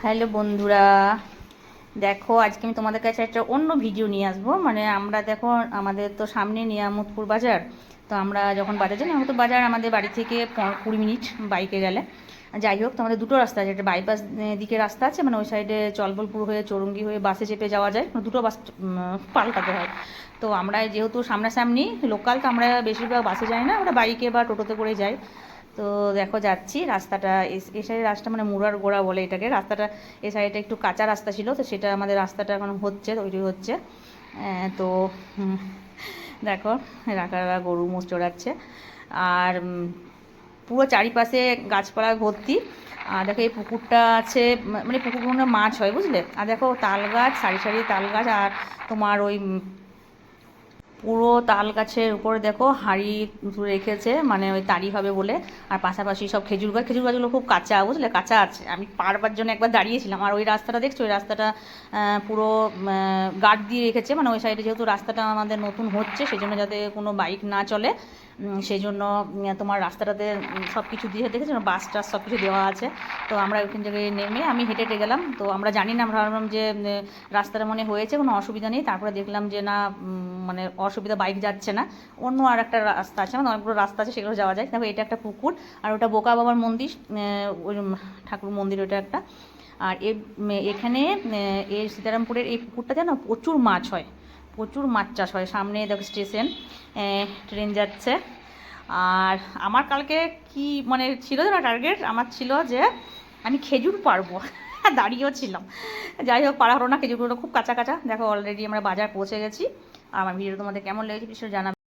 Hello বন্ধুরা, দেখো আজকে আমি তোমাদের কাছে একটা অন্য ভিডিও নিয়ে আসবো। মানে আমরা দেখো, আমাদের তো সামনে নিয়ামতপুর বাজার। তো আমরা যখন বাজার যাই, নিয়ামতপুর বাজার আমাদের বাড়ি থেকে 20 মিনিট বাইকে গেলে। যাই হোক, তো আমাদের দুটো রাস্তা আছে, একটা বাইপাস দিকে রাস্তা আছে, মানে ওই সাইডে চলবলপুর হয়ে চৌরঙ্গি হয়ে বাসে চেপে যাওয়া যায়, দুটো বাস পাল্টাতে হয়। তো আমরা যেহেতু সামনাসামনি লোকাল, তো আমরা বেশিরভাগ বাসে যাই না, আমরা বাইকে বা টোটোতে করে যাই। তো দেখো যাচ্ছি রাস্তাটা, এ সাইডের রাস্তা মানে মুরার গোড়া বলে এটাকে। রাস্তাটা এ সাইডটা একটু কাঁচা রাস্তা ছিল, তো সেটা আমাদের রাস্তাটা এখন হচ্ছে, তৈরি হচ্ছে। তো দেখো রাখারা গরু মোষ চড়াচ্ছে। আর পুরো চারিপাশে গাছপালা ভর্তি। আর দেখো এই পুকুরটা আছে, মানে পুকুরগুলো মাছ হয় বুঝলে। আর দেখো তাল গাছ, সারি সারি তাল গাছ। আর তোমার ওই পুরো তাল গাছের উপরে দেখো হাঁড়ি রেখেছে, মানে ওই তাড়ি হবে বলে। আর পাশাপাশি সব খেজুর গাছ, খেজুর গাছগুলো খুব কাঁচা বুঝলে, কাঁচা আছে। আমি পারবার জন্য একবার দাঁড়িয়েছিলাম। আর ওই রাস্তাটা দেখছো, ওই রাস্তাটা পুরো গার্ড দিয়ে রেখেছে, মানে ওই সাইডে যেহেতু রাস্তাটা আমাদের নতুন হচ্ছে, সেই জন্য যাতে কোনো বাইক না চলে, সেই জন্য তোমার রাস্তাটাতে সব কিছু দিয়ে দেখেছো না, বাস টাস সব কিছু দেওয়া আছে। তো আমরা ওইখান থেকে নেমে আমি হেঁটে হেঁটে গেলাম। তো আমরা জানি না, আমরা ভাবলাম যে রাস্তাটা মনে হয়েছে, কোনো অসুবিধা নেই। তারপরে দেখলাম যে না, মানে অসুবিধা, বাইক যাচ্ছে না। অন্য আর একটা রাস্তা আছে, মানে অনেকগুলো রাস্তা আছে, সেগুলো যাওয়া যায়। দেখো এটা একটা পুকুর, আর ওটা বোকা বাবার মন্দির, ওই ঠাকুর মন্দির ওটা একটা। আর এখানে এই সীতারামপুরের এই পুকুরটা যেন প্রচুর মাছ হয়, প্রচুর মাছ চাষ হয়। সামনে দেখো স্টেশন, ট্রেন যাচ্ছে। আর আমার কালকে কি মানে ছিল না, টার্গেট আমার ছিল যে আমি খেজুর পারবো। দাঁড়িয়েও ছিলাম। যাই হোক, পারা হলো না, খেজুরগুলো খুব কাঁচা কাঁচা। দেখো অলরেডি আমরা বাজার পৌঁছে গেছি। আর আমার ভিডিও তোমাদের কেমন লেগেছে কিছু জানাবে।